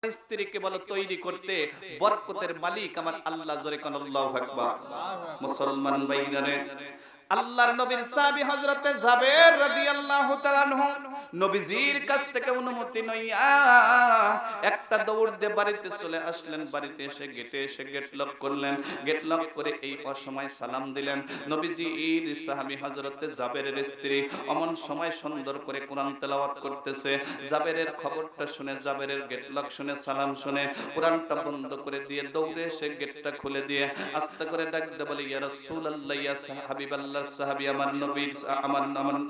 স্ত্রীকে বলো তৈরি করতে, বরকতের মালিক আমার আল্লাহ। জোরে কোন আল্লাহু আকবার। মুসলমান ভাইরারে, আল্লাহর নবীর সাহাবী হযরতে জাবের রাদিয়াল্লাহু তাআলা আনহু নবীজির কাছ থেকে অনুমতি নইয়া একটা দৌড় দিয়ে বাড়িতে চলে আসলেন। বাড়িতে এসে গেট লক করলেন। গেট লক করে এই অসময় সালাম দিলেন। নবীজির সাহাবী হযরতে জাবেরের স্ত্রী অমন সময় সুন্দর করে কোরআন তেলাওয়াত করতেছে। জাবেরের খবরটা শুনে, জাবেরের গেট লক শুনে, সালাম শুনে কোরআনটা বন্ধ করে দিয়ে দৌড়ে এসে গেটটা খুলে দিয়ে আস্তে করে ডাক দিয়ে বলে, ইয়া রাসূলুল্লাহ, ইয়া হাবিবাল্লাহ, সাহাবী, আমার নবীর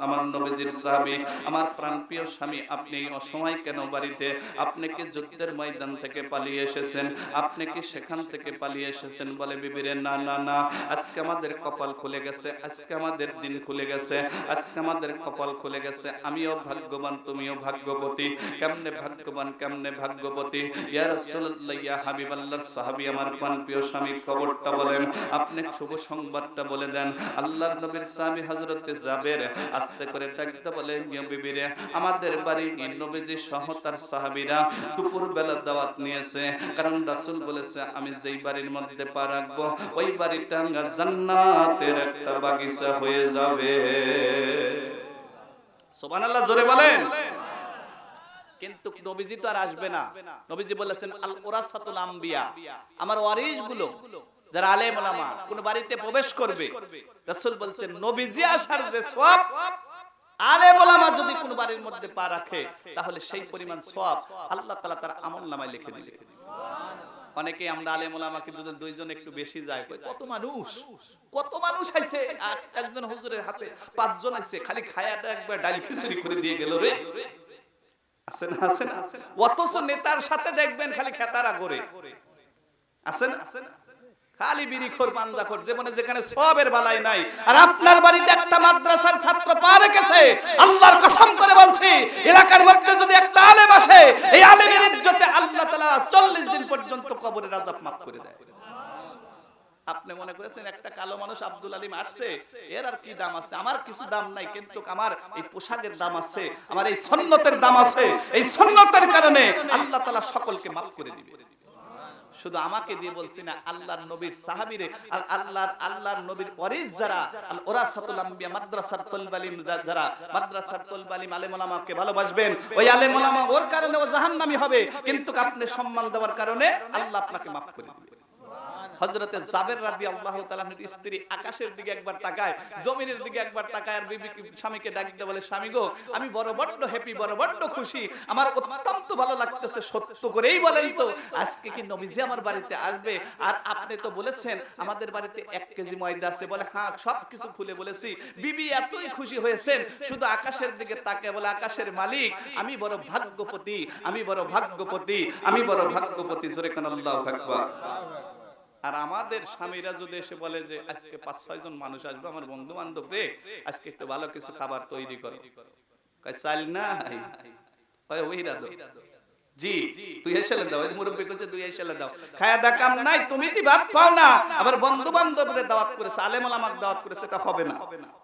আমার নবীজির সাহাবী, আমার প্রাণপ্রিয় স্বামী, আপনি এই অসময় কেন বাড়িতে? আপনি কি যুদ্ধের ময়দান থেকে পালিয়ে এসেছেন? আপনি কি সেখান থেকে পালিয়ে এসেছেন? বলে, বিবিরে, না না না, আজকে আমাদের কপাল খুলে গেছে, আজকে আমাদের দিন খুলে গেছে, আজকে আমাদের কপাল খুলে গেছে। আমিও ভাগ্যবান, তুমিও ভাগ্যবতী। কেমনে ভাগ্যবান, কেমনে ভাগ্যবতী? ইয়া রাসূলুল্লাহ, ইয়া হাবিবাল্লাহ, সাহাবী, আমার প্রাণপ্রিয় স্বামী, খবরটা বলেন, আপনি শুভ সংবাদটা বলে দেন। আল্লাহর নবীর সাহাবী হযরতে জাবের আস্তে করে ডাকতে বলে, বিবিরে, আমাদের বাড়ি নবীজি সহ তার সাহাবীরা দুপুর বেলা দাওয়াত নিয়েছে। কারণ রাসূল বলেছে, আমি যেই বাড়ির মধ্যে পা রাখবো ওই বাড়িটা জান্নাতের একটা বাগিচা হয়ে যাবে। সুবহানাল্লাহ, জোরে বলেন। কিন্তু নবীজি তো আর আসবে না। নবীজি বলেছেন, আল ওরাসাতুল আম্বিয়া, আমার ওয়ারিসগুলো যারা আলেম ওলামা কোন বাড়িতে প্রবেশ করবে, রাসূল বলেছেন নবীজি আসার যে সওয়াব, আলেম ওলামা যদি কোন বাড়ির মধ্যে পা রাখে তাহলে সেই পরিমাণ সওয়াব আল্লাহ তাআলা তার আমলনামায় লিখে দিবে। অনেকে আমরা আলেম ওলামাকে দুইজন একটু বেশি যায়, কত মানুষ আইছে, একজন হুজুরের হাতে 5 জন আইছে, খালি খায়াটা একবার ডাল খিচুড়ি করে দিয়ে গেল রে। আছে না, আছে না? অথচ নেতার সাথে দেখবেন খালি খেতারা করে, আছে না? খালি বিড়িখোর, পাঞ্জাখোর, জীবনে যেখানে সওয়াবের বালাই নাই। আর আপনার বাড়িতে একটা মাদ্রাসার ছাত্র পা রেখেছে, আল্লাহর কসম করে বলছি, এলাকার মধ্যে যদি একটা আলেম আসে, এই আলেমের ইজ্জতে আল্লাহ তাআলা 40 দিন পর্যন্ত কবরের আযাব মাফ করে দেয়। আপনি মনে করেছেন একটা কালো মানুষ আব্দুল আলিম আসছে, এর আর কি দাম আছে? আমার কিছু দাম নাই, কিন্তু আমার এই পোশাকের দাম আছে, আমার এই সুন্নতের দাম আছে। এই সুন্নতের কারণে আল্লাহ তাআলা সকলকে মাফ করে দিবে। শুধু আমাকে দিয়ে বলছি না, আল্লাহর নবীর সাহাবীরে, আর আল্লাহর নবীর ওয়ারিস যারা, আল ওরাসাতুল আম্বিয়া, মাদ্রাসার তলব ইলম যারা, মাদ্রাসার তলব ইলম আলেম ওলামাকে ভালোবাসবেন, ওই আলেম ওলামা ওর কারণে ও জাহান্নামী হবে, কিন্তু আপনি সম্মান দেওয়ার কারণে আল্লাহ আপনাকে মাফ করে দিবে। হযরতে জাবের রাদিয়াল্লাহু তাআলা এর স্ত্রী আকাশের দিকে একবার তাকায়, জমিনের দিকে একবার তাকায়, আর বিবি স্বামীকে ডাক দিয়ে বলে, স্বামী গো, আমি বড় হ্যাপি, বড় খুশি, আমার অত্যন্ত ভালো লাগতেছে। সত্য করেই বলেন তো, আজকে কি নবীজি আমার বাড়িতে আসবে? আর আপনি তো বলেছেন আমাদের বাড়িতে 1 কেজি ময়দা আছে। বলে, হ্যাঁ, সবকিছু খুলে বলেছি। বিবি এতই খুশি হয়েছেন, শুধু আকাশের দিকে তাকায় বলে, আকাশের মালিক, আমি বড় ভাগ্যবতী, আমি বড় ভাগ্যবতী, আমি বড় ভাগ্যবতী। জোরে কোন আল্লাহু আকবার। আর আমাদের স্বামীরা যদি এসে বলে যে আজকে 5-6 জন মানুষ আসবে, আমার বন্ধু বান্ধব রে, আজকে একটু ভালো কিছু খাবার তৈরি করো, কয় চাল নাই, কয় ওইরা দাও, জি তুই এসেলে দাও, এই মুরব্বি কইছে তুই এসেলে দাও, খায়া দা কাম নাই, তুমি তো ভাত পাও না, আবার বন্ধু বান্ধবদের দাওয়াত করেছে, আলেম ওলামার দাওয়াত করেছে, এটা হবে না।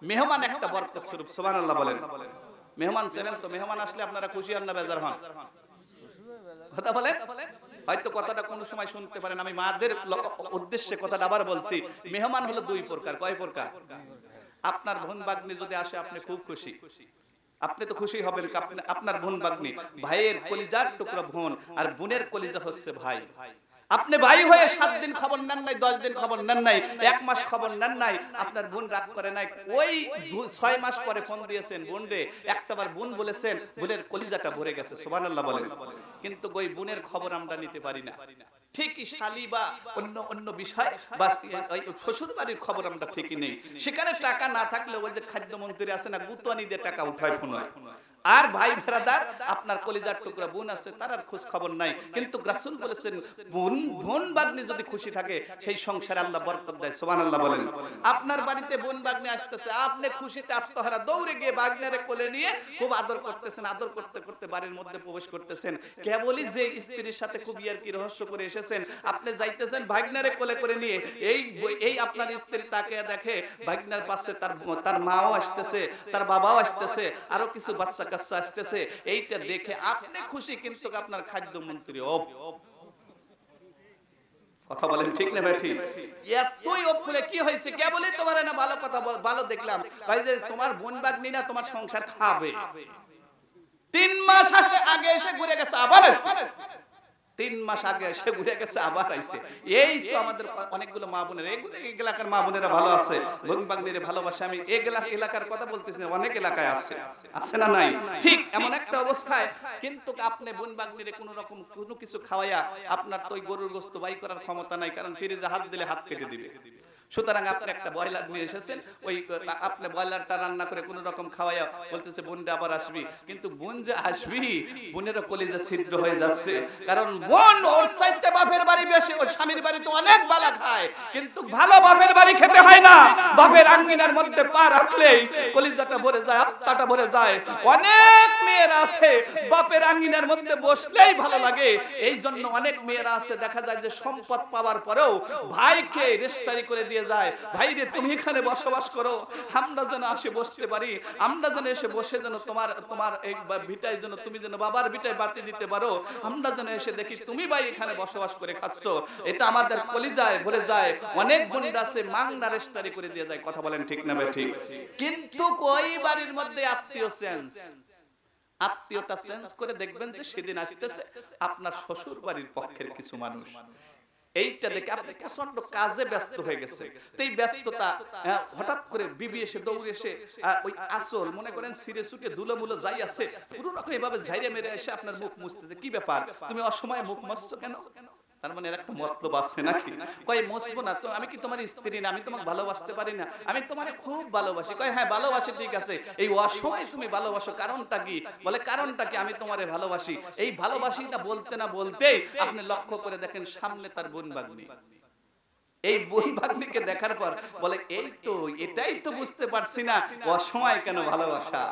মেহমান একটা বরকত স্বরূপ। সুবহানাল্লাহ বলেন। মেহমান চেনেন তো? মেহমান আসলে আপনারা খুশি হন না বেজার হন? কথা বলেন। হয়তো কথাটা কোন সময় শুনতে পারেন, আমি মাদের উদ্দেশ্যে কথাটা আবার বলছি। মেহমান হলো 2 প্রকার। কয় প্রকার? আপনার বোন বাগনি যদি আসে, আপনি খুব খুশি, আপনি তো খুশি হবেন। আপনার বোন বাগনি, ভাইয়ের কলিজার টুকরা বোন, আর বোনের কলিজা হচ্ছে ভাই। আপনি ভাই হয়ে 7 দিন খবর নেন নাই, 10 দিন খবর নেন নাই, 1 মাস খবর নেন নাই, আপনার বোন রাগ করে নাই, ওই 6 মাস পরে ফোন দিয়েছেন, বোন রে, একটাবার বোন বলেছেন, বোনের কলিজাটা ভরে গেছে। সুবহানাল্লাহ বলেন। কিন্তু ওই বোনের খবর আমরা নিতে পারি না। ঠিকই শালি বা অন্য বিষয় বা শ্বশুর বাড়ির খবর আমরা ঠিকই নেই। সেখানে টাকা না থাকলে ওই যে খাদ্যমন্ত্রী আছে না, গুতোয়ানি দিয়ে টাকা উঠায় ফোন হয়। আর ভাই ভেরাদার, আপনার কলিজার টুকরা বোন আছে, তার আর খোঁজ খবর নাই। কিন্তু রাসূল বলেছেন, বোন বাগনি যদি খুশি থাকে, সেই সংসারে আল্লাহ বরকত দেয়। সুবহানাল্লাহ বলেন। আপনার বাড়িতে বোন বাগনি আসতেছে, আপনি খুশিতে আত্মহারা দৌড়ে গিয়ে বাগনারে কোলে নিয়ে খুব আদর করতেছেন, আদর করতে করতে বাড়ির মধ্যে প্রবেশ করতেছেন। কেবলই যে স্ত্রীর সাথে খুব ইয়ারকি রহস্য করে এসেছেন, আপনি যাইতেছেন বাগনারে কোলে করে নিয়ে, এই আপনার স্ত্রী তাকিয়ে দেখে বাগনার পাশে তার মাও আসতেছে, তার বাবাও আসতেছে, আরো কিছু বাচ্চা কাচ্চা আসতেছে, এইটা দেখে আপনি খুশি কিন্তু আপনার খাদ্যমন্ত্রী কথা বলেন ঠিক না ভাই ঠিক? এতই অপকুলে কি হয়েছে কেবলই তোমার না ভালো কথা ভালো দেখলাম ভাই যে তোমার বোন বাগনি না তোমার সংসার খাবে, 3 মাস আগে এসে ঘুরে গেছে আবার এসে 3 মাস আগে এসে ঘুরে গেছে আবার আইছে। এই তো আমাদের অনেকগুলো মা বোনেরা, এগুলো এই এলাকার মা বোনেরা ভালো আছে, বোন বাগনিরে ভালোবাসে। আমি এই এলাকার কথা বলতেছি না, অনেক এলাকায় আছে, আছে না নাই? ঠিক এমন একটা অবস্থায় কিন্তু আপনি বোন বাগনিরে কোনো রকম কোনো কিছু খাওয়াইয়া, আপনার তো ওই গরুর গোশত বাই করার ক্ষমতা নাই, কারণ ফ্রিজে হাত দিলে হাত কেটে দিবে। সুতরাং আপনি একটা ব্রয়লার নিয়ে এসেছেন, ওই আপনি ব্রয়লারটা রান্না করে কোনো রকম খাওয়াইয়া বলতেছে বোনটা আবার আসবি, কিন্তু বোন যে আসবি বোনেরও কলিজা ছিদ্র হয়ে যাচ্ছে, কারণ বোন ওর চাইতে বাপের বাড়ি বেশি, ওর স্বামীর বাড়ি তো অনেক বালা খায়, কিন্তু ভালো বাপের বাড়ি খেতে হয় না। বাপের আঙ্গিনার মধ্যে পা রাখলেই কলিজাটা ভরে যায়, আত্মাটা ভরে যায়। অনেক মেয়েরা আছে বাপের আঙ্গিনার মধ্যে বসলেই ভালো লাগে, এই জন্য অনেক মেয়েরা আছে দেখা যায় যে সম্পদ পাওয়ার পরেও ভাইকে রেজিস্ট্রি করে দিয়ে যায়, ভাই রে তুমি এখানে বসবাস করো, আমরা যেন আসে বসতে পারি, আমরা যেন এসে বসে যেন তোমার এই ভিটায় যেন তুমি যেন বাবার ভিটায় বাতি দিতে পারো, আমরা যেন এসে দেখি তুমি ভাই এখানে বসবাস করে খাচ্ছ, এটা আমাদের কলিজায় ভরে যায়। অনেক বোনরা আছে মাংনা রেজিস্ট্রি করে দিয়ে যায়, কথা বলেন ঠিক না ভাই ঠিক? কিন্তু কই বাড়ির মধ্যে আত্মীয় চেঞ্জ, আত্মীয়টা চেঞ্জ করে দেখবেন যে সেদিন আসতেছে আপনার শ্বশুর বাড়ির পক্ষের কিছু মানুষ, এইটা দেখে আপনি প্রচন্ড কাজে ব্যস্ত হয়ে গেছে, তো এই ব্যস্ততা হঠাৎ করে বিবি এসে দৌড়ে এসে ওই আসল মনে করেন সিরে সুটে ধুলোমুলো যাই আছে পুরো রকম এভাবে ঝাইরে মেরে এসে আপনার মুখ মুছতেছে, কি ব্যাপার তুমি অসময়ে মুখ মুছছো কেন? তার মানে এর একটা মতলব আছে নাকি? কয় মুছবো না তো, আমি কি তোমার স্ত্রী না, আমি তোমাকে ভালোবাসতে পারি না, আমি তোমারে খুব ভালোবাসি। কয় হ্যাঁ ভালোবাসি ঠিক আছে, এই অসময়ে তুমি ভালোবাসো কারণটা কি? বলে কারণটা কি, আমি তোমারে ভালোবাসি। এই ভালোবাসিটা বলতে না বলতেই আপনি লক্ষ্য করে দেখেন সামনে তার বোন বাগনি, এই বোন ভাগ্নিকে দেখার পর বলে এই তো এটাই তো বুঝতে পারছি না অসময় কেন ভালোবাসা,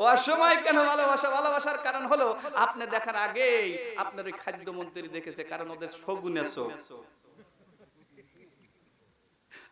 অসময় কেন ভালোবাসা। ভালোবাসার কারণ হলো আপনি দেখার আগেই আপনার ওই খাদ্যমন্ত্রী দেখেছে, কারণ ওদের শগুনে চোখ।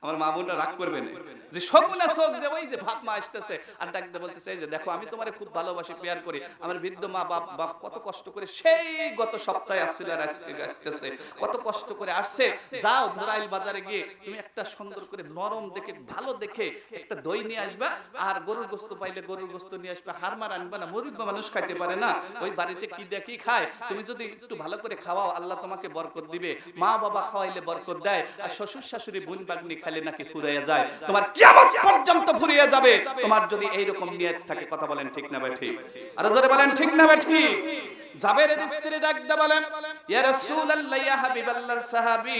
আমার মা বোনরা রাগ করবে না যে শকুনা চোখ যে ওই যে ভাত মা আসতেছে আর ডাকতে বলতেছে এই যে দেখো আমি তোমারে খুব ভালোবাসি পেয়ার করি, আমার বৃদ্ধ মা বাপ কত কষ্ট করে সেই গত সপ্তাহে আসছিল আর আজকে আসতেছে, কত কষ্ট করে আসছে, যাও ধরাইল বাজারে গিয়ে তুমি একটা সুন্দর করে নরম দেখে ভালো দেখে একটা দই নিয়ে আসবা, আর গরুর গোশত পাইলে গরুর গোশত নিয়ে আসবা, হারমার আনবা না, মুরব্বি মানুষ খাইতে পারে না, ওই বাড়িতে কি দেখি খায়, তুমি যদি একটু ভালো করে খাওয়াও আল্লাহ তোমাকে বরকত দিবে, মা বাবা খাওয়াইলে বরকত দেয়, আর শ্বশুর শাশুড়ি বোন বাগনি খাইলে নাকি ফুরাইয়া যায়, তোমার কিয়ামত পর্যন্ত ফুরিয়ে যাবে তোমার যদি এইরকম নিয়ত থাকে। কথা বলেন ঠিক না ভাই ঠিক? আর জোরে বলেন ঠিক না ভাই ঠিক? জাবেরের স্ত্রী ডাকতে বলেন ইয়া রাসূলুল্লাহ ইয়া হাবিবাল্লাহর সাহাবী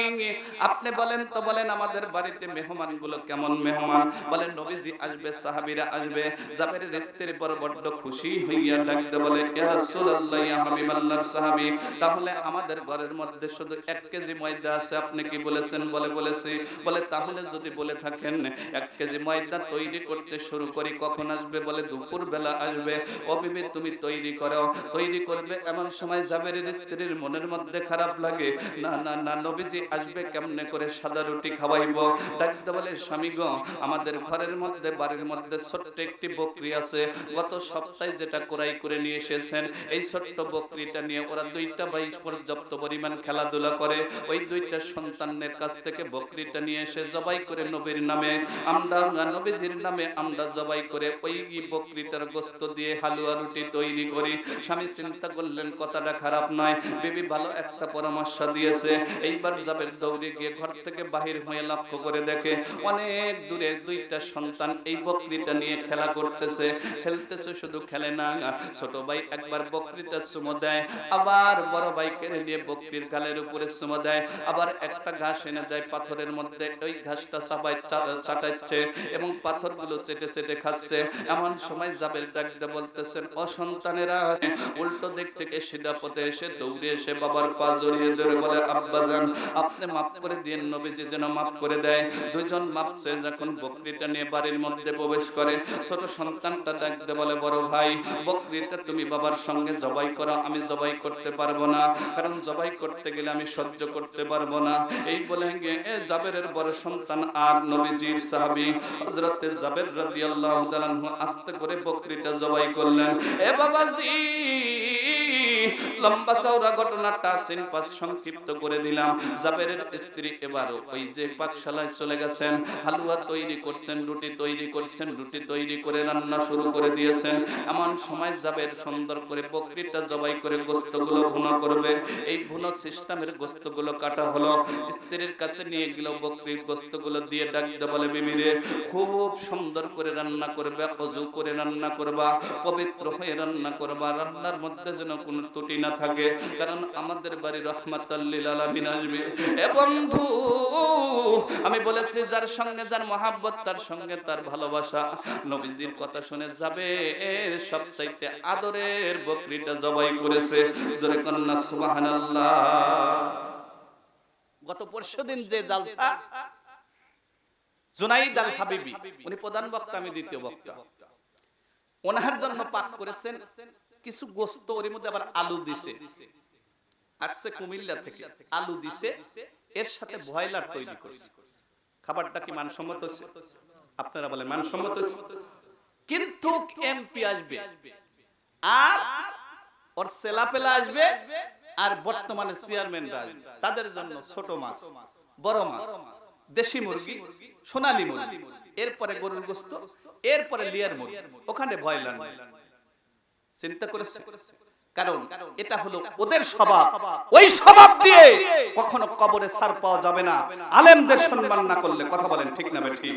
আপনি বলেন তো বলেন আমাদের বাড়িতে মেহমানগুলো কেমন মেহমান? বলেন নবীজি আসবে, সাহাবীরা আসবে। জাবেরের স্ত্রী বড় খুশি হইয়া ডাকতে বলে ইয়া রাসূলুল্লাহ ইয়া হাবিবাল্লাহর সাহাবী তাহলে আমাদের ঘরের মধ্যে শুধু 1 কেজি ময়দা আছে, আপনি কি বলেছেন? বলেছি। বলে তাহলে যদি বলে থাকেন 1 কেজি ময়দা তৈরি করতে শুরু করি, কখন আসবে? বলে দুপুর বেলা আসবে। ও বিবি তুমি তৈরি করো, তৈরি করবে। এমন সময় জাবেরের স্ত্রীর মনের মধ্যে খারাপ লাগে, না না না নবীজি আসবে কেমনে করে সাদা রুটি খাওয়াইবো? ডাকতে বলে স্বামী গো আমাদের ঘরের মধ্যে বাড়ির মধ্যে ছোট্ট একটি বকরি আছে, গত সপ্তাহে যেটা ক্রয় করে নিয়ে এসেছেন, এই ছোট্ট বকরিটা নিয়ে ওরা 2টা ভাই পর্যাপ্ত পরিমাণ খেলাধুলা করে, ওই 2টা সন্তানের কাছ থেকে বকরিটা নিয়ে এসে জবাই করে নবীর নামে আমরা নবীজির নামে আমরা জবাই করে ওই বকরিটার গোশত দিয়ে হালুয়া রুটি তৈরি করি। স্বামী চিন্তা করলেন কথাটা খারাপ নয়, বিবি ভালো একটা পরামর্শ দিয়েছে। এইবার জাবের দৌড়ে গিয়ে ঘর থেকে বাহির হয়ে লক্ষ্য করে দেখে অনেক দূরে 2টা সন্তান এই বকরিটা নিয়ে খেলা করতেছে, খেলতেছে, শুধু খেলে না, ছোট ভাই একবার বকরিটা চুমো দেয়, আবার বড় ভাই কেড়ে নিয়ে বকরির গালের উপরে চুমো দেয়, আবার একটা ঘাস এনে দেয় পাথরের মধ্যে, ওই ঘাসটা সবাই চাটাচ্ছে এবং পাথরগুলো চেটে চেটে খাচ্ছে। এমন সময় জাবের ডাকতে বলতেছেন ও সন্তানেরা উল্টো দেখতে থেকে সিধা পথে এসে দৌড়ে এসে বাবার পা জড়িয়ে ধরে বলে, আব্বাজান আপনি মাফ করে দিন, নবীজি যেন মাফ করে দেয়। দুইজন মাপছে, যখন বকরিটা নিয়ে বাড়ির মধ্যে প্রবেশ করে, ছোট সন্তানটা দেখতে বলে, বড় ভাই বকরিটা তুমি বাবার সঙ্গে জবাই করো, আমি জবাই করতে পারবো না, কারণ জবাই করতে গেলে আমি সহ্য করতে পারবো না। এই বলে জাবেরের বড় সন্তান আর নবীজির সাহাবী হযরতে জাবের রাদিয়াল্লাহু তাআলা আনহু আস্তে করে বকরিটা জবাই করলেন। এ বাবাজি, লম্বা চওড়া ঘটনাটা সিনপাস সংক্ষিপ্ত করে দিলাম। জাবেরের স্ত্রী এবারও ওই যে পাকশালায় চলে গেছেন, হালুয়া তৈরি করছেন, রুটি তৈরি করছেন, রুটি তৈরি করে রান্না শুরু করে দিয়েছেন। এমন সময় জাবের সুন্দর করে বকরিটা জবাই করে গোশতগুলো ভুনা করবে। এই ভুনা সিস্টেমের গোশতগুলো কাটা হলো, স্ত্রীর কাছে নিয়ে গেল, বকরির গোশতগুলো দিয়ে ডাকতে বলে, বিবিরে খুব সুন্দর করে রান্না করবে, ওযু করে রান্না করবা, পবিত্র হয়ে রান্না করবা, রান্নার মধ্যে যেন কোনো ত্রুটি না থাকে, কারণ আমাদের বাড়ি রহমাতাল লিল আলামিন আসবে। এ বন্ধু, আমি বলেছি যার সঙ্গে যার মহাব্বত, তার সঙ্গে তার ভালোবাসা। নবীজির কথা শুনে যাবে এর সবচাইতে আদরের বকরিটা জবাই করেছে। জোরে কন্না সুবহানাল্লাহ। গত পরশুদিন যে জালসা, জুনাইদ আল হাবিবি উনি প্রধান বক্তা, আমি দ্বিতীয় বক্তা, ওনার জন্য পাক করেছেন কিছু গোশত, ওর মধ্যে আবার আলু দিছে, আসছে কুমিল্লা থেকে, আলু দিছে, এর সাথে ব্রয়লার তৈরি করছে। খাবারটা কি মানসম্মত হচ্ছে? আপনারা বলেন মানসম্মত হচ্ছে? কিন্তু এমপি আসবে আর ওর সেলাপেলা আসবে আর বর্তমানে চেয়ারম্যানরা আসবে, তাদের জন্য ছোট মাছ, বড় মাছ, দেশি মুরগি, সোনালী মুরগি, এরপরে গরুর গোশত, এরপরে লিয়ার মুরগি, ওখানে ব্রয়লার নাই। চিন্তা করেছে? কারণ এটা হলো ওদের স্বভাব। ওই স্বভাব দিয়ে কখনো কবরে ছাড় পাওয়া যাবে না, আলেমদের সম্মান না করলে। কথা বলেন ঠিক না বেঠিক?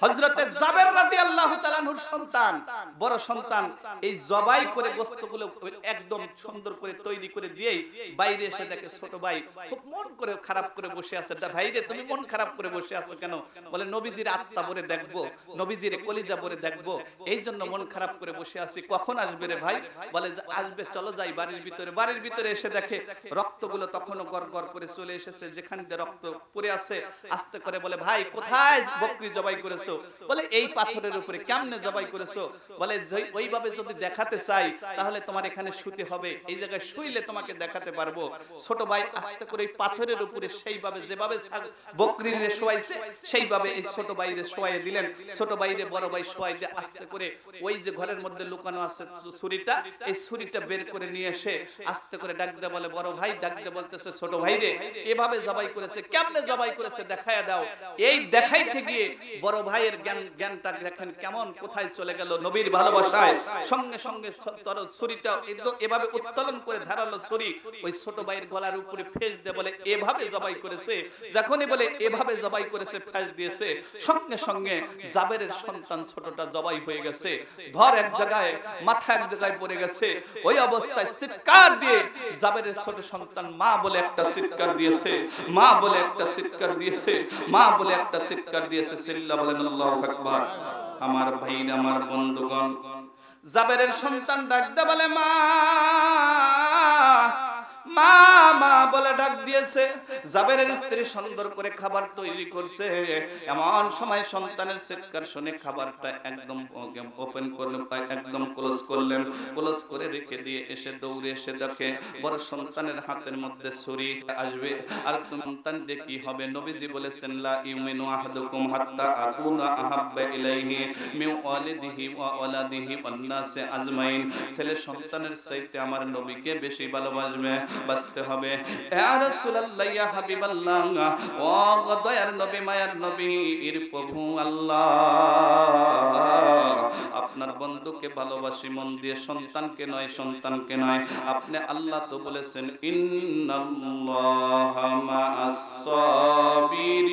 হযরতে জাবের রাদিয়াল্লাহু তাআলা আনহুর সন্তান, বড় সন্তান, এই জবাই করে গোশতগুলো একদম সুন্দর করে তৈরি করে দিয়েই বাইরে এসে দেখে ছোট ভাই খুব মন করে খারাপ করে বসে আছে। ভাই রে, তুমি মন খারাপ করে বসে আছো কেন? বলে, নবীজির আত্মা ভরে দেখবো, নবীজির কলিজা ভরে দেখবো, এই জন্য মন খারাপ করে বসে আছি। কখন আসবে রে ভাই? বলে, আসবে, চলো যাই বাড়ির ভিতরে। বাড়ির ভিতরে এসে দেখে রক্তগুলো তখনও গড়গড় করে চলে এসেছে, যেখান দিয়ে রক্ত পড়ে আছে। আস্তে করে বলে, ভাই কোথায় বকরি জবাই করেছো? বলে, এই পাথরের উপরে। কেমনে জবাই করেছো? বলে, ওইভাবে যদি দেখাতে চাই তাহলে তোমার এখানে শুতে হবে, এই জায়গায় শুইলে তোমাকে দেখাতে পারবো। ছোট ভাই আস্তে করে এই পাথরের উপরে সেইভাবে, যেভাবে বকরিরে শোয়াইছে সেইভাবে এই ছোট ভাইরে শোয়াই দিলেন। ছোট ভাইরে বড় ভাই শোয়াই দিয়ে আস্তে করে ওই যে ঘরের মধ্যে লুকানো আছে ছুরিটা, এই ছুরিটা বের করে নিয়ে এসে আস্তে করে ডাকতে বলে, বড় ভাই ডাকতে বলতেছে, ছোট ভাইরে এভাবে জবাই করেছে। কেমনে জবাই করেছে দেখায়া দাও। এই দেখাইতে গিয়ে বড় ভাইয়ের জ্ঞানটা দেখেন কেমন কোথায় চলে গেল। নবীর ভালোবাসায় সঙ্গে সঙ্গে ছুরিটা এভাবে উত্তোলন করে ধারালো ছুরি ওই ছোট ভাইয়ের গলার উপরে ফেস দিয়ে বলে, এভাবে জবাই করেছে। যখনই বলে এভাবে জবাই করেছে, ফেস দিয়েছে, সঙ্গে সঙ্গে জাবেরের সন্তান ছোটটা জবাই হয়ে গেছে। ধর এক জায়গায়, মাথা এক জায়গায় পড়ে গেছে। ওই অবস্থায় চিৎকার দিয়ে জাবেরের ছোট সন্তান মা বলে একটা চিৎকার দিয়েছে, মা বলে একটা চিৎকার দিয়েছে, মা বলে একটা চিৎকার দিয়েছে। সিল্লা বলেন আল্লাহু আকবার। আমার ভাইরা, আমার বন্ধুগণ, জাবেরের সন্তান ডাকতে বলে, মা মা মা বলে ডাক দিয়েছে। জাবেরের স্ত্রী সুন্দর করে খাবার তৈরি করছে। এমন সময় সন্তানের চিৎকার শুনে খাবারটা একদম ওপেন করলেন, একদম ক্লোজ করলেন। ক্লোজ করে রেখে দিয়ে এসে দৌড়ে এসে দেখে বড় সন্তানের হাতের মধ্যে ছুরি আসবে। আর সন্তান দিয়ে কি হবে? নবীজি বলেছেন, লা ইউমিনু আহাদুকুম হাত্তা আকুনা আহাব্বা ইলাইহি মিন ওয়ালিদিহি ওয়া ওয়ালাদিহি ওয়ান নাসি আজমাইন। ছেলে সন্তানের চাইতে আমার নবীকে বেশি ভালোবাসবে, বাঁচতে হবে। ইয়া রাসূলুল্লাহ, ইয়া হাবিবাল্লাহ, ও দয়ার নবী, মায়ার নবী, এর প্রভু আল্লাহ, আপনার বন্ধুকে ভালোবাসি মন দিয়ে, সন্তানকে নয়, সন্তানকে নয়। আপনি আল্লাহ তো বলেছেন, ইন্নাল্লাহা মা'আস সাবিরিন।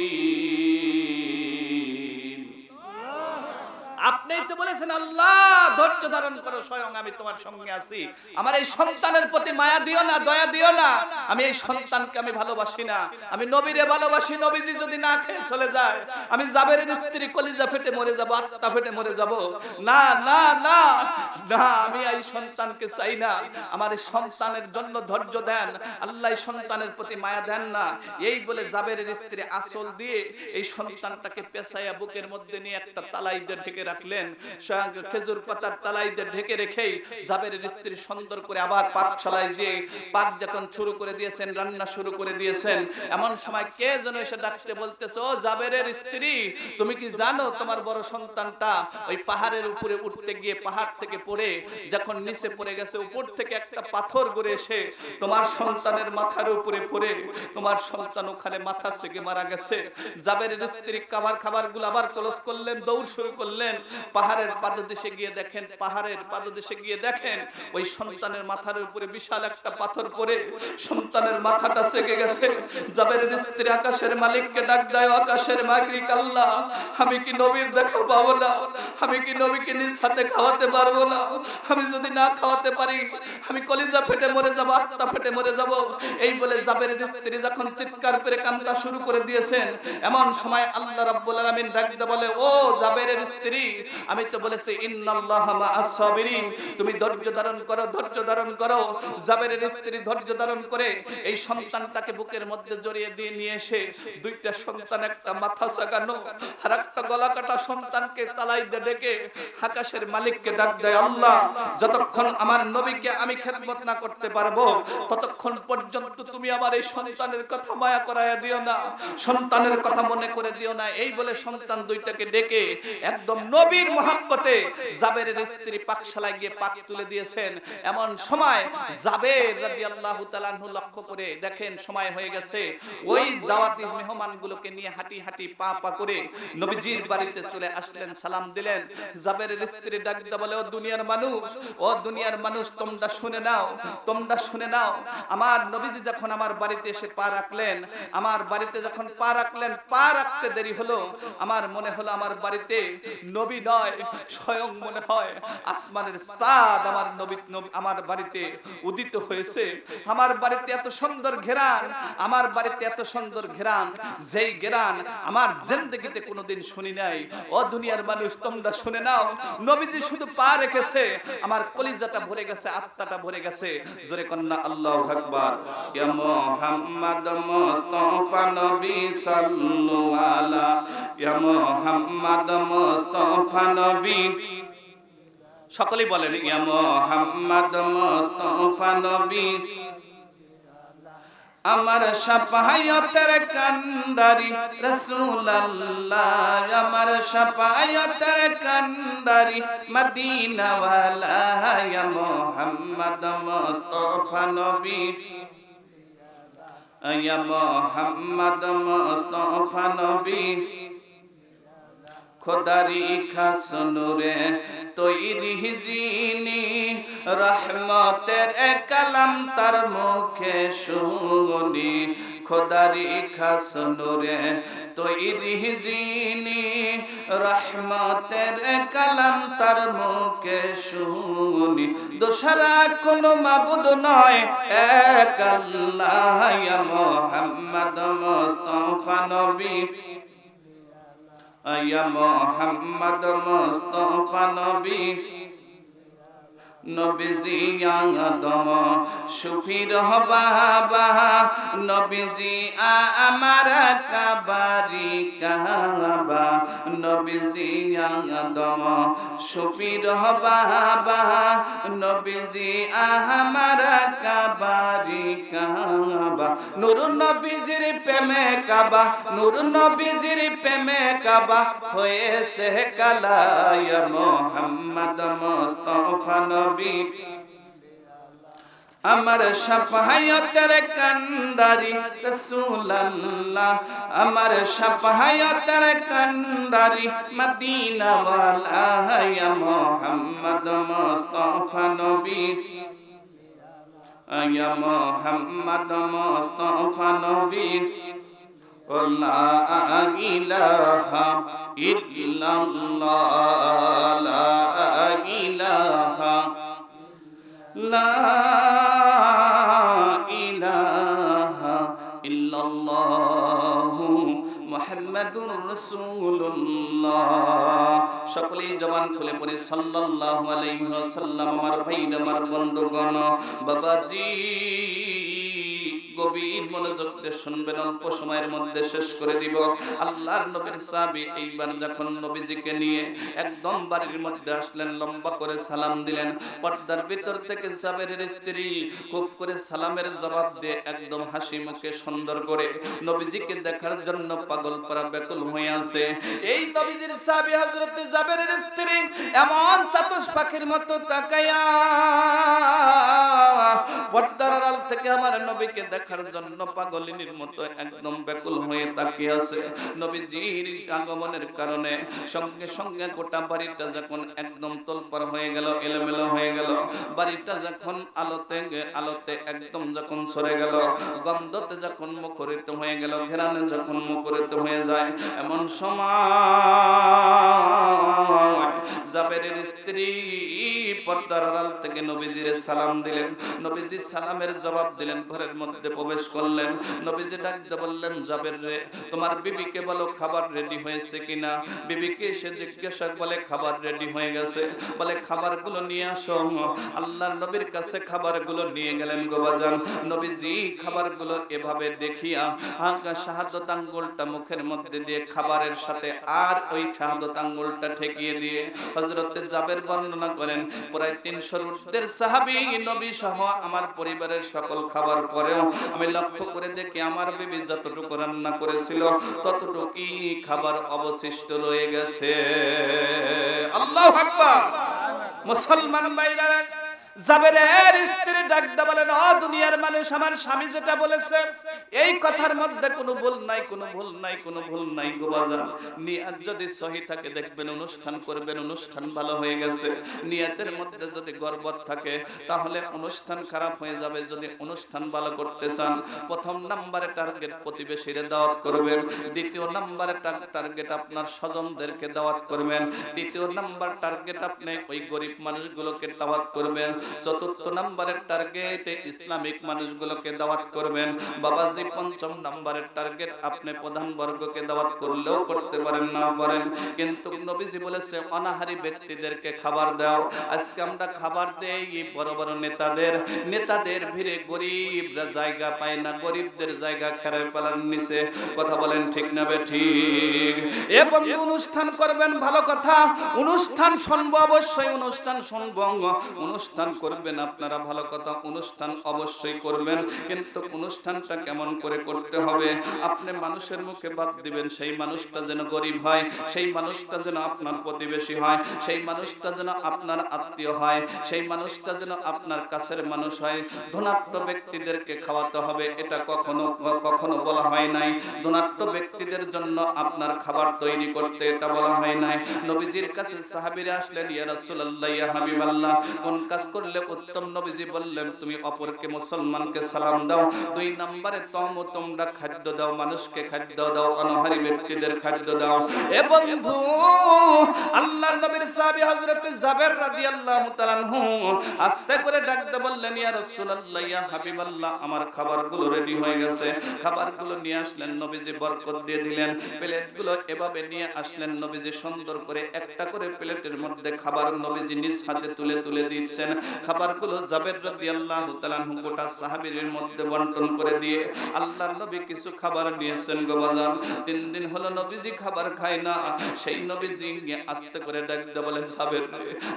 আপনি তো বলেছেন আল্লাহ ধৈর্য ধারণ করো, স্বয়ং আমি তোমার সঙ্গে আছি। আমার এই সন্তানের প্রতি মায়া দিও না, দয়া দিও না। আমি এই সন্তানকে আমি ভালোবাসি না, আমি নবীরে ভালোবাসি। নবীজি যদি না খেয়ে চলে যায়, আমি জাবেরের স্ত্রী কলিজা ফেটে মরে যাব, আত্মা ফেটে মরে যাব। না না না না, আমি এই সন্তানকে চাই না। আমার এই সন্তানের জন্য ধৈর্য দেন আল্লাহ, এই সন্তানের প্রতি মায়া দেন না। এই বলে জাবেরের স্ত্রী আসল দিয়ে এই সন্তানটাকে পেছায়া বুকের মধ্যে নিয়ে একটা তালাই দিয়ে ঢেকে রাখলেন। খেজুর পাতার তালাই দিয়ে ঢেকে রেখেই জাবেরের স্ত্রী সুন্দর করে আবার পাকশালায় যে পাক যখন শুরু করে দিয়েছেন, রান্না শুরু করে দিয়েছেন, এমন সময় কে যেন এসে ডাকতে বলতেছে, ও জাবেরের স্ত্রী, তুমি কি জানো তোমার বড় সন্তানটা ওই পাহাড়ের উপরে উঠতে গিয়ে পাহাড় থেকে পড়ে যখন নিচে পড়ে গেছে, উপর থেকে একটা পাথর গড়ে এসে তোমার সন্তানের মাথার উপরে পড়ে তোমার সন্তান ওখানে মাথা থেকে মারা গেছে। জাবেরের স্ত্রী খাবারগুলো আবার ক্লোজ করলেন, দৌড় শুরু করলেন। পাহাড়ের পাদদেশে গিয়ে দেখেন, পাহাড়ের পাদদেশে গিয়ে দেখেন ওই সন্তানের মাথার উপরে বিশাল একটা পাথর পড়ে সন্তানের মাথাটা সেকে গেছে। জাবেরের স্ত্রী আকাশের মালিককে ডাক দেয়, আকাশের মালিক আল্লাহ, আমি কি নবীর দেখা পাবো না? আমি কি নবীকে নিজ হাতে খাওয়াতে পারবো না? আমি যদি না খাওয়াতে পারি, আমি কলিজা ফেটে মরে যাবো, আত্মা ফেটে মরে যাব। এই বলে জাবেরের স্ত্রী যখন চিৎকার করে কান্না শুরু করে দিয়েছেন, এমন সময় আল্লাহ রাব্বুল আলামিন ডাক দিয়ে বলে, ও জাবেরের স্ত্রী, আমি তো বলেছি ইন্নাল্লাহা মাআস সাবিরিন, তুমি ধৈর্য ধারণ করো, ধৈর্য ধারণ করো। জাবেরের স্ত্রী ধৈর্য ধারণ করে এই সন্তানটাকে বুকের মধ্যে জড়িয়ে দিয়ে নিয়ে এসে দুইটা সন্তান, একটা মাথা সাগানো আর একটা গলা কাটা সন্তানকে তালাই দিয়ে ডেকে আকাশের মালিককে ডাক দেয়, আল্লাহ, যতক্ষণ আমার নবীকে আমি খেদমত না করতে পারবো ততক্ষণ পর্যন্ত তুমি আমার এই সন্তানের কথা মায়া করায়া দিও না, সন্তানের কথা মনে করে দিও না। এই বলে সন্তান দুইটাকে ডেকে একদম নবীর মহব্বতে জাবেরের স্ত্রী পাকশালায় গিয়ে পাক তুলে দিয়েছেন। এমন সময় জাবের রাদিয়াল্লাহু তাআলা আনহু লক্ষ্য করে দেখেন সময় হয়ে গেছে। ওই দাওয়াতি মেহমানগুলোকে নিয়ে হাঁটি হাঁটি পা পা করে নবীজির বাড়িতে চলে আসলেন, সালাম দিলেন। জাবেরের স্ত্রী ডাক দিয়ে বলে, ও দুনিয়ার মানুষ, ও দুনিয়ার মানুষ, তোমরা শুনে নাও, তোমরা শুনে নাও। আমার নবীজি যখন আমার বাড়িতে এসে পা রাখলেন, আমার বাড়িতে যখন পা রাখলেন, পা রাখতে দেরি হলো, আমার মনে হলো আমার বাড়িতে নবী নয়, স্বয়ং মনে হয় আসমানের চাঁদ আমার নবী আমার বাড়িতে উদিত হয়েছে। আমার বাড়িতে এত সুন্দর ঘেরান, আমার বাড়িতে এত সুন্দর ঘেরান, যেই ঘেরান আমার জিন্দেগিতে কোনোদিন শুনি নাই। ও দুনিয়ার মানুষ, তোমরা শুনে নাও, নবীজি শুধু পা রেখেছে, আমার কলিজাটা ভরে গেছে, আত্মাটা ভরে গেছে। জোরে কন্না আল্লাহু আকবার। ইয়া মুহাম্মদ মুস্তাফা নবী সাল্লু আলা, ইয়া মুহাম্মদ মুস্তাফা নবী, সকলেই বলেন ইয়া মুহাম্মদ মুস্তাফা নবী, আমার শাফায়াতের কান্ডারি রাসূলুল্লাহ, আমার শাফায়াতের কান্ডারি মদিনা ওয়ালা, ইয়া মুহাম্মদ মুস্তাফা নবী, ইয়া মুহাম্মদ মুস্তাফা নবী, খোদারি খাস নূরে তৈরি যিনি, রহমতের কালাম তার মুখে শুনি, খোদারি খাস নূরে তৈরি যিনি, রহমতের কালাম তার মুখে শুনি, দোসরা কোনো মাবুদ নয় এক আল্লাহ, ইয়া মুহাম্মদ মুস্তাফা নবী, ইয়া মুহাম্মদ মুস্তাফা নবী, নবীজি আদম সুফির বাবা, নবীজি আমার কাবারি কাবা, নবীজি আদম সুফির বাবা, নবীজি আমার কাবারি কাবা, নূর নবীজির প্রেমে কাবা, নূর নবীজির প্রেমে কাবা হয়েছে কালা, ইয়া মুহাম্মদ মুস্তাফা নবী, আমার শাফায়াতের কান্ডারি রাসূলুল্লাহ, আমার শাফায়াতের কান্ডারি মদিনা ওয়ালা, ইয়া মুহাম্মদ মুস্তাফা নবী, ইয়া মুহাম্মদ মুস্তাফা নবী, লা ইলাহা ইল্লাল্লাহ লা ইলাহা লা ইলাহা ইল্লাল্লাহু মুহাম্মাদুর রাসূলুল্লাহ। সকলেই জবান খুলে পড়ে সাল্লাল্লাহু আলাইহি ওয়াসাল্লাম। আমার ভাইরা, আমার বন্ধুগণ, বাবাজি গভীর মনোযোগ দিয়ে শুনবেন, অল্প সময়ের মধ্যে শেষ করে দিব। আল্লাহর নবীর সাহাবী এইবার যখন নবীজিকে নিয়ে একদম বাড়ির মধ্যে আসলেন, লম্বা করে সালাম দিলেন। পর্দার ভিতর থেকে জাবেরের স্ত্রী খুব করে সালামের জবাব দিয়ে একদম হাসি মুখে সুন্দর করে নবীজিকে দেখার জন্য পাগল পারা ব্যাকুল হয়ে আছে। এই নবীজির সাহাবী হযরত জাবেরের স্ত্রী এমন চাতক পাখির মতো তাকায়া পর্দার আড়াল থেকে আমার নবীকে দেখার জন্য পাগলিনীর মতো একদম ব্যাকুল হয়ে তাকিয়ে আছে। নবীজির আগমনের কারণে সঙ্গে সঙ্গে গোটা বাড়িটা যখন একদম তোলপাড় হয়ে গেল, এলোমেলো হয়ে গেল, বাড়িটা যখন আলোতে একদম যখন সরে গেল, গন্ধতে যখন মুখরিত হয়ে গেল, ঘেরানে যখন মুখরিত হয়ে যায়, এমন সময় জাবেরের স্ত্রী পর্দার আড়াল থেকে নবীজির সালাম দিলেন। নবীজি সালামের জবাব দিলেন, ঘরের মধ্যে প্রবেশ করলেন। নবীজি ডাক দিয়ে বললেন, জাবের রে, তোমার বিবিকে বলো খাবার রেডি হয়েছে কিনা। বিবিকে এসে জিজ্ঞাসা বলে খাবার রেডি হয়ে গেছে। বলে খাবারগুলো নিয়ে আসো। আল্লাহর নবীর কাছে খাবারগুলো নিয়ে গেলেন গো বাজান। নবীজি খাবারগুলো এভাবে দেখিয়া শাহাদত আঙ্গুলটা মুখের মধ্যে দিয়ে খাবারের সাথে আর ওই শাহাদত আঙ্গুলটা ঠেকিয়ে দিয়ে হযরত জাবের বর্ণনা করেন, প্রায় 300 ঊর্ধ্বের সাহাবী নবী সহ আমার পরিবারের সকল খাবার পরেও আমি লক্ষ্য করে দেখি আমার বিবি যতটুকু রান্না করেছিল ততটুকুই খাবার অবশিষ্ট রয়ে গেছে। আল্লাহু আকবার। মুসলমান ভাইরা, জাবেরের স্ত্রী ডাকতে বলেন, ও দুনিয়ার মানুষ, আমার স্বামী যেটা বলেছে এই কথার মধ্যে কোনো ভুল নাই, কোনো ভুল নাই, কোনো ভুল নাই গো বাজার। নিয়ত যদি সহি থাকে দেখবেন অনুষ্ঠান করবেন, অনুষ্ঠান ভালো হয়ে গেছে। নিয়তের মধ্যে যদি গর্বত থাকে তাহলে অনুষ্ঠান খারাপ হয়ে যাবে। যদি অনুষ্ঠান ভালো করতে চান, প্রথম নম্বরে টার্গেট প্রতিবেশীরে দাওয়াত করবেন, দ্বিতীয় নম্বরে টার্গেট আপনার স্বজনদেরকে দাওয়াত করবেন, তৃতীয় নম্বর টার্গেট আপনি ওই গরিব মানুষগুলোকে দাওয়াত করবেন, চতুর্থ নম্বরের টার্গেটে ইসলামিক মানুষগুলোকে দাওয়াত করবেন। বাবাজি পঞ্চম নম্বরের টার্গেট আপনি প্রধান বর্গকে দাওয়াত করলেও করতে পারেন, না পারেন, কিন্তু নবীজি বলেছে অনাহারী ব্যক্তিদেরকে খাবার দাও। আজকে আমরা খাবার দেই বড় বড় নেতাদের ভিড়ে গরিবরা জায়গা পায় না, গরিবদের জায়গা খেরে পালার নিচে। কথা বলেন ঠিক না ঠিক? এবং অনুষ্ঠান করবেন, ভালো কথা, অনুষ্ঠান শুনবো, অবশ্যই অনুষ্ঠান শুনবো, অনুষ্ঠান করবেন আপনারা, ভালো কথা, অনুষ্ঠান অবশ্যই করবেন, কিন্তু অনুষ্ঠানটা কেমন করে করতে হবে? আপনি মানুষের মুখে বাদ দিবেন, সেই মানুষটা যেন গরিব হয়, সেই মানুষটা যেন আপনার প্রতিবেশী হয়, সেই মানুষটা যেন আপনার আত্মীয় হয়, সেই মানুষটা যেন আপনার কাছের মানুষ হয়। ধনাঢ্য ব্যক্তিদেরকে খাওয়াতে হবে, এটা কখনো বলা হয় নাই। ধনাঢ্য ব্যক্তিদের জন্য আপনার খাবার তৈরি করতে এটা বলা হয় নাই। নবীজির কাছে সাহাবীরা আসলেন, ইয়া রাসূলুল্লাহ, ইয়া হাবিবাল্লাহ, কোন কাজ করলে উত্তম? নবীজি বললেন, তুমি অপরকে মুসলমানকে সালাম দাও, 2 নম্বরে তোমরা খাদ্য দাও, মানুষকে খাদ্য দাও, অনাহারী ব্যক্তিদের খাদ্য দাও। এ বন্ধু, আল্লাহর নবীর সাহাবী হযরত জাবের রাদিয়াল্লাহু তাআলা আনহু আস্তে করে ডাকতে বললেন, ইয়া রাসূলুল্লাহ, ইয়া হাবিবাল্লাহ, আমার খাবারগুলো রেডি হয়ে গেছে। খাবারগুলো নিয়ে আসলেন, নবীজি বরকত দিয়ে দিলেন। প্লেটগুলো এভাবে নিয়ে আসলেন, নবীজি সুন্দর করে একটা করে প্লেটের মধ্যে খাবার নবীজি নিজ হাতে তুলে তুলে দিচ্ছেন। খাবারগুলো জাবের রাদিয়াল্লাহু তাআলা আনহু গোটা সাহাবীদের মধ্যে বন্টন করে দিয়ে আল্লাহর নবী কিছু খাবার নিয়েছেন গো বাজান। 3 দিন হলো নবীজি খাবার খায় না। সেই নবীজি আস্তে করে ডাকতে বলে, জাবের,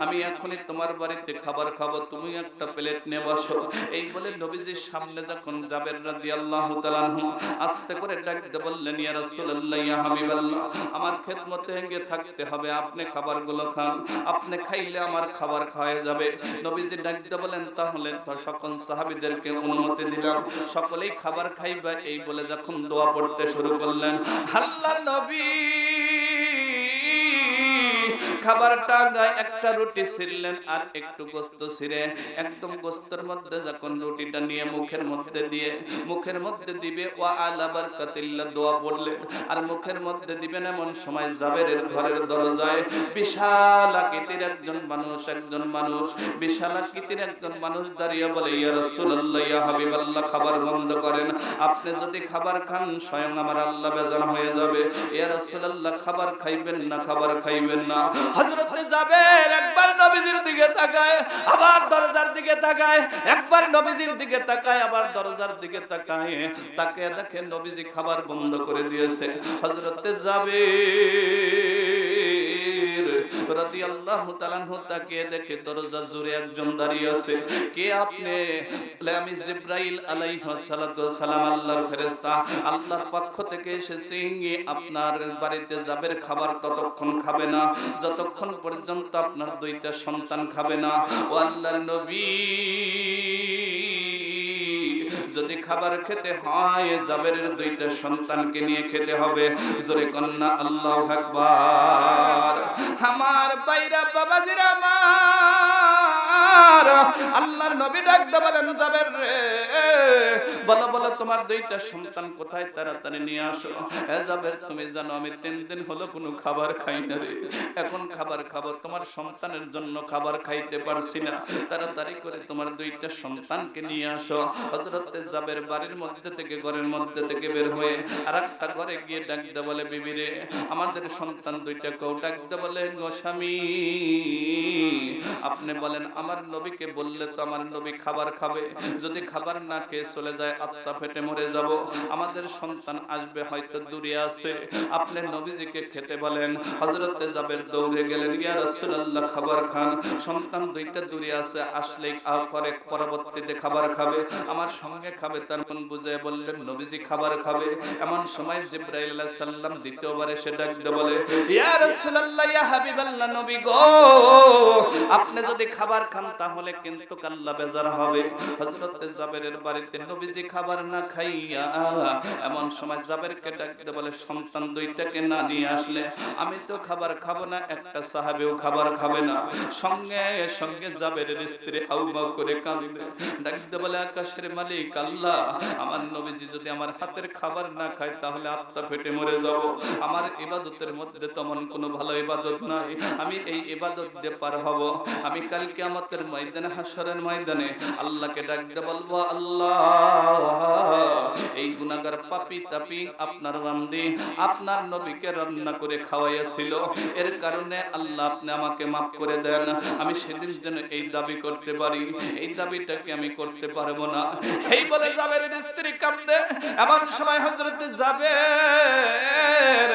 আমি এখনই তোমার বাড়িতে খাবার খাবো, তুমি একটা প্লেট নিয়ে বসো। এই বলে নবীজির সামনে যখন জাবের রাদিয়াল্লাহু তাআলা আনহু আস্তে করে ডাকতে বললেন, ইয়া রাসূলুল্লাহ, ইয়া হাবিবাল্লাহ, আমার খেদমতে হেঙ্গে থাকতে হবে, আপনি খাবারগুলো খান, আপনি খাইলে আমার খাবার খাওয়া যাবে। নবীজি ডাকতে বলেন, তাহলে তো সকল সাহাবীদেরকে অনুমতি দিলাম, সকলেই খাবার খাইবা। এই বলে যখন দোয়া পড়তে শুরু করলেন, আল্লাহর নবী খাবারটা গায়ে একটা রুটি ছিঁড়লেন আর একটু গোস্ত ছিঁড়ে একদম গোস্তের মধ্যে যখন রুটিটা নিয়ে মুখের মধ্যে দিয়ে মুখের মধ্যে দিবে ওয়া আলা বারাকাতিল্লাহ দোয়া পড়লেন আর মুখের মধ্যে দিবেন এমন সময় জাবেরের ঘরের দরজায় বিশাল আকৃতির একজন মানুষ বিশাল আকৃতির একজন মানুষ দাঁড়িয়ে বলে ইয়া রাসূলুল্লাহ ইয়া হাবিবাল্লাহ খাবার বন্ধ করেন, আপনি যদি খাবার খান স্বয়ং আমার আল্লাহ বেজার হয়ে যাবে। ইয়া রাসূলুল্লাহ খাবার খাইবেন না, খাবার খাইবেন না। হযরত জাবের একবার নবীজির দিকে তাকায়, আবার দরজার দিকে তাকায়, একবার নবীজির দিকে তাকায়, আবার দরজার দিকে তাকায়, তাকে দেখে নবীজি খাবার বন্ধ করে দিয়েছে। হযরত জাবের রাদিয়াল্লাহু তাআলা আনহু তাকে দেখে দরজা জুড়ে একজন দাঁড়িয়ে আছে। কে আপনি? বলে আমি জিবরাইল আলাইহিস সালাতু সালাম, আল্লাহর ফেরেশতা, আল্লাহর পক্ষ থেকে এসেছি। আপনার বাড়িতে জাবের খাবার ততক্ষণ খাবে না যতক্ষণ পর্যন্ত আপনার দুইটা সন্তান খাবে না। ও আল্লাহর নবী, যদি খাবার খেতে হয় জাবেরের দুইটা সন্তানকে নিয়ে খেতে হবে। জোরে কন্না আল্লাহু আকবার। আমার বাইরা বাবাজিরা আমার, আল্লাহর নবী ডাকতে বলেন জাবের রে, বলো বলো তোমার দুইটা সন্তান কোথায়, তাড়াতাড়ি নিয়ে আসো। এ জাবের, তুমি জানো আমি 3 দিন হলো কোনো খাবার খাই না রে, এখন খাবার খাবো, তোমার সন্তানের জন্য খাবার খাইতে পারছি না, তাড়াতাড়ি করে তোমার দুইটা সন্তানকে নিয়ে আসো। হযরত জাবের বাড়ির মধ্যে থেকে ঘরের মধ্যে থেকে বের হয়ে আরেকটা ঘরে গিয়ে ডাকতে বলে বিবি রে, আমাদের সন্তান দুইটা কেউ ডাকতে বলে গো স্বামী, আপনি বলেন আমার নবীকে বললে তো আমার নবী খাবার খাবে, যদি খাবার না খেয়ে চলে যায় আত্মা ফেটে মরে যাব, আমাদের সন্তান আসবে হয়তো দূরে আছে, আপনি নবীজিকে খেতে বলেন। হযরত জাবের দৌড়ে গেলেন, ইয়া রাসূলুল্লাহ খাবার খান, সন্তান দুইটা দূরে আছে, আসলেই পরে পরবর্তীতে খাবার খাবে, আমার সঙ্গে খাবে। তার মন বুঝে বললেন নবীজি খাবার খাবে। এমন সময় জিবরাইল আলাইহিস সালাম দ্বিতীয়বার এসে ডাকতে বলে, ইয়া রাসূলুল্লাহ ইয়া হাবিবাল্লাহ, নবী গো, আপনি যদি খাবার খান তাহলে কিন্তু আল্লাহ বেজার হবে। হযরত জাবেরের বাড়িতে নবীজি খাবার না খাইয়া এমন সময় জাবেরকে ডাকতে বলে, সন্তান দুইটাকে না নিয়ে আসলে আমি তো খাবার খাবো না, একটা সাহাবীও খাবার খাবে না। সঙ্গে সঙ্গে জাবেরের স্ত্রী হাউমাউ করে কাঁদে, ডাকতে বলে আকাশের মালিক আল্লাহ, আমার নবীজি যদি আমার হাতের খাবার না খায় তাহলে আত্মা ফেটে মরে যাব, আমার ইবাদতের মধ্যে তেমন কোনো ভালো ইবাদত নাই, আমি এই ইবাদত দিয়ে পার হব, আমি কাল কিয়ামতের ময়দানে হাসরের ময়দানে আল্লাহকে ডাকতে বলবো, আল্লাহ এই গুনাহগার পাপী তাপী আপনার বান্দি আপনার নবীকে রান্না করে খাওয়াইয়াছিল, এর কারণে আল্লাহ আপনি আমাকে মাফ করে দেন, আমি সেদিন যেন এই দাবি করতে পারি, এই দাবিটাকে আমি করতে পারবো না। এই বলে জাবেরের স্ত্রী কাঁদে। এমন সময় হযরত জাবের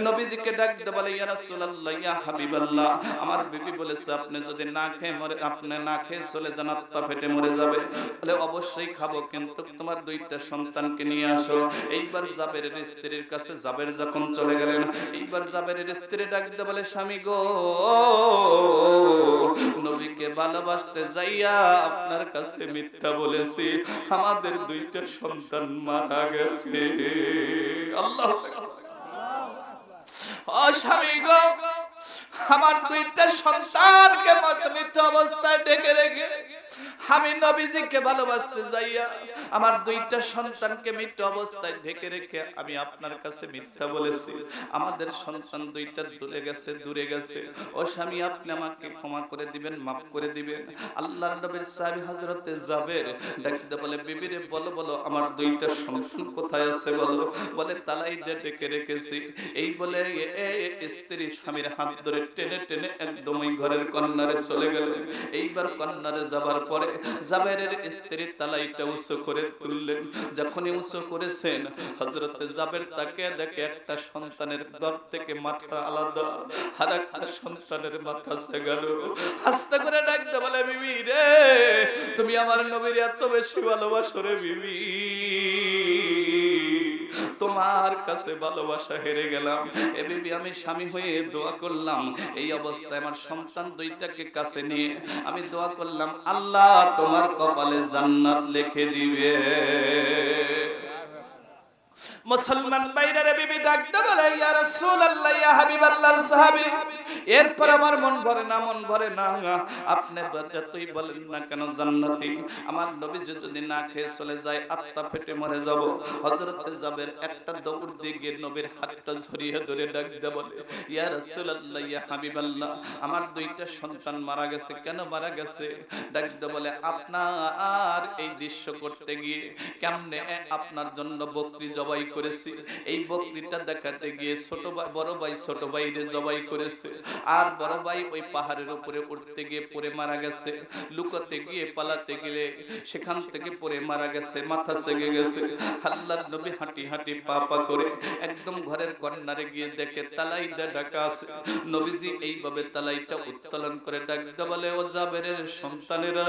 নবীজিকে ডাকতে বলে, ইয়া রাসূলুল্লাহ ইয়া হাবিবাল্লাহ, আমার বিবি বলেছে আপনি যদি না খেয়ে মরে, আপনি না খেয়ে চলে যান আত্মা ফেটে মরে যাবে। বলে অবশ্যই খাবো, কিন্তু তোমার দুইটা সন্তানকে নিয়ে আসো। এইবার জাবেরের স্ত্রীর কাছে জাবের যখন চলে গেলেন, এইবার জাবেরের স্ত্রী ডাকতে বলে, স্বামী গো, নবীকে ভালোবাসতে যাইয়া আপনার কাছে মিথ্যা বলেছি, আমাদের দুইটা সন্তান মারা গেছে। আল্লাহু আকবার। ও স্বামী গো, আমার দুইটা সন্তানকে মিথ্যা অবস্থায় ডেকে রেখে আমি নবীজিকে ভালোবাসতে যাইয়া আমার দুইটা সন্তানকে মিথ্যা অবস্থায় ঢেকে রেখে আমি আপনার কাছে মিথ্যা বলেছি, আমাদের সন্তান দুইটা দূরে গেছে। ও স্বামী, আপনি আমাকে ক্ষমা করে দিবেন, মাফ করে দিবেন। আল্লাহর নবীর সাহাবী হযরত জাবের ডাকতে বলে, বিবিরে বলো বলো আমার দুইটা সন্তান কোথায় আছে বলো। বলে তালাই দিয়ে ডেকে রেখেছি। এই বলে স্ত্রী স্বামীর হাত ধরে টেনে টেনে একদম ওই ঘরের কন্নারে চলে গেল। এইবার কন্নারে যাবার পরে জাবেরের স্ত্রী তালাইটা উঁচু করে তুললেন। যখনই উঁচু করেছেন, হযরত জাবের তাকে দেখে একটা সন্তানের দর থেকে মাথা আলাদা, আর একটা সন্তানের মাথা গেল। আস্তে করে ডাকতে বলে, বিবি রে, তুমি আমার নবীর এত বেশি ভালোবাসো রে বিবি, তোমার কাছে ভালোবাসা হেরে গেলাম। এ বিবি, আমি স্বামী হয়ে দোয়া করলাম, এই অবস্থায় আমার সন্তান দুইটাকে কাছে নিয়ে আমি দোয়া করলাম, আল্লাহ তোমার কপালে জান্নাত লিখে দিবে। মুসলমান বাইরে বিবি ডাকতে বলে ইয়া রাসূলুল্লাহ ইয়া হাবিবাল্লাহর সাহাবী, এরপর আমার মন ভরে না, মন ভরে না, আপনি যতই বলেন না কেন জান্নাতি, আমার নবী যদি না খেয়ে চলে যায় আত্মা ফেটে মরে যাব। হযরত জাবের একটা দৌড় দিয়ে গিয়ে নবীর হাতটা ঝরিয়ে ধরে ডাকতে বলে ইয়া রাসূলুল্লাহ ইয়া হাবিবাল্লাহ, আমার দুইটা সন্তান মারা গেছে। কেন মারা গেছে? ডাকতে বলে আপনার এই দৃশ্য করতে গিয়ে কেমনে আপনার জন্য বকরি জবাই করেছি, এই বকরিটা দেখাতে গিয়ে ছোট ভাই বড় ভাই ছোট ভাইরে জবাই করেছে, আর বড় ভাই ওই পাহাড়ের উপরে উঠতে গিয়ে পড়ে মারা গেছে, লুকাতে গিয়ে পালাতে গেলে সেখান থেকে পড়ে মারা গেছে, মাথা সেগে গেছে। আল্লাহর নবী হাঁটি হাঁটি পা পা করে একদম ঘরের কর্নারে গিয়ে দেখে তালাই দিয়ে ঢাকা আছে। নবীজি এইভাবে তালাইটা উত্তোলন করে ডাকতে বলে ও জাবেরের সন্তানেরা,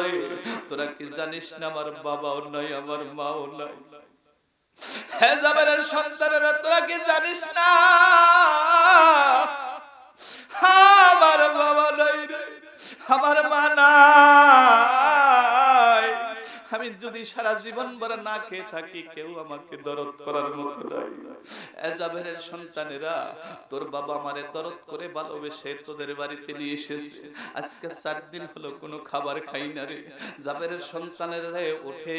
তোরা কি জানিস না আমার বাবাও নাই আমার মাও নাই? হে জাবেরের সন্তানেরা, তোরা কি জানিস না আমার বাবা নাই রে, আমার মা নাই। আমি যদি সারা জীবন ভর না খেয়ে থাকি কেউ আমাকে দরদ করার মতো নাই। জাবেরের সন্তানেরা, তোর বাবা আমারে দরদ করে ভালোবেসে তোদের বাড়িতে নিয়ে এসেছে, আজকে 4 দিন হলো কোনো খাবার খাই না রে। জাবেরের সন্তানেরা ওঠে,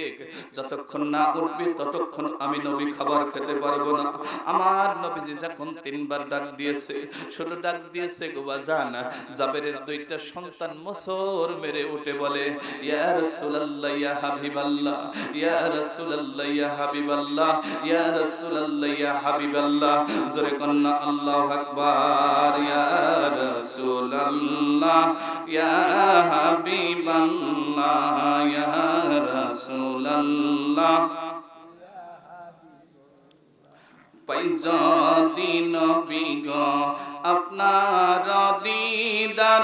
যতক্ষণ না উঠবি ততক্ষণ আমি নবী খাবার খেতে পারবো না। আমার নবীজি যখন 3 বার ডাক দিয়েছে, শুধু ডাক দিয়েছে গো বাজান, জাবেরের দুইটা সন্তান মোসর মেরে উঠে বলে ইয়া রাসূলুল্লাহ ইয়া হাবিবাল্লাহ, ইয়া রাসূলুল্লাহ ইয়া হাবিবাল্লাহ, ইয়া রাসূলুল্লাহ ইয়া হাবিবাল্লাহ। জোরে কন্না আল্লাহু আকবার। ইয়া রাসূলুল্লাহ ইয়া হাবিবাল্লাহ, ইয়া রাসূলুল্লাহ। পাইজাদি নবী গো আপনার দিদার,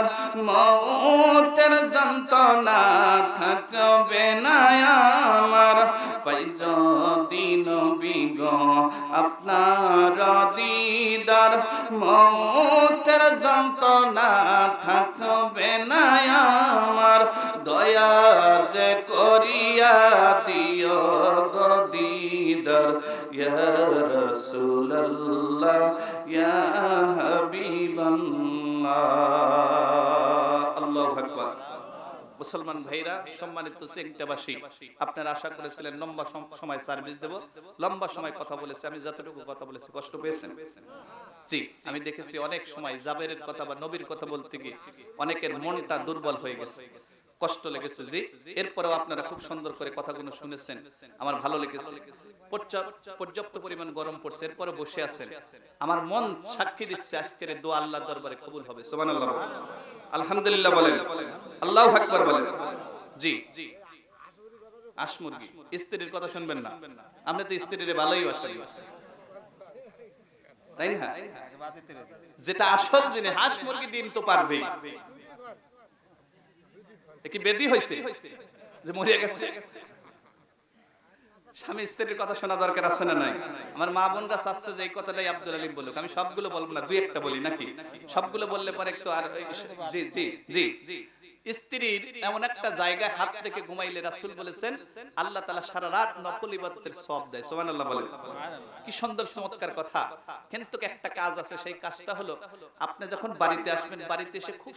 মৌতের যন্ত্রণা থাকবে না আমার। পাইজাদি নবী গো আপনার দিদার, মৌতের যন্ত্রণা থাকবে না আমার। দয়া যে করিয়া দিও গো দিদার, ইয়া রাসূলুল্লাহ ইয়া হাবিবাল্লাহ। আল্লাহু আকবার। মুসলমান ভাইরা, সম্মানিত চেকটাবাসী, আপনারা আশা করেছিলেন লম্বা সময় সার্ভিস দেব, লম্বা সময় কথা বলেছি। আমি যতটুকু কথা বলেছি কষ্ট পেয়েছেন? জি, আমি দেখেছি অনেক সময় জাবেরের কথা বা নবীর কথা বলতে গিয়ে অনেকের মনটা দুর্বল হয়ে গেছে, কষ্ট লেগেছে। জি, এরপরেও আপনারা খুব সুন্দর করে কথাগুলো শুনেছেন, আমার ভালো লেগেছে। পর্যাপ্ত পরিমাণ গরম পড়ছে, এরপরে বসে আছেন। আমার মন সাক্ষী দিচ্ছে আজকের দোয়া আল্লাহর দরবারে কবুল হবে। সুবহানাল্লাহ, আলহামদুলিল্লাহ বলেন, আল্লাহু আকবার বলেন। জি, হাঁস মুরগি, স্ত্রীর কথা শুনবেন না? আপনি তো স্ত্রীর ভালোই বাসেন, তাই না? যেটা আসল জিনিস, হাঁস মুরগি ডিম তো পারবেই। কি বেদি হয়েছে যে মরিয়া গেছে? স্বামী স্ত্রীর কথা শোনা দরকার আছে না নাই? আমার মা বোনরা চাচ্ছে যে এই কথাটাই আব্দুল আলিম বলুক। আমি সবগুলো বলবো না, 2-1টা বলি নাকি? সবগুলো বললে পরে একটু আর জি জি জি। স্ত্রীর এমন একটা জায়গায় হাত রেখে ঘুমাইলে রাসূল বলেছেন আল্লাহ তাআলা সারা রাত নফল ইবাদতের সওয়াব দেয়। সুবহানাল্লাহ বলেন। কি সুন্দর চমৎকার কথা। কিন্তু একটা কাজ আছে, সেই কাজটা হলো আপনি যখন বাড়িতে আসবেন, বাড়িতে এসে খুব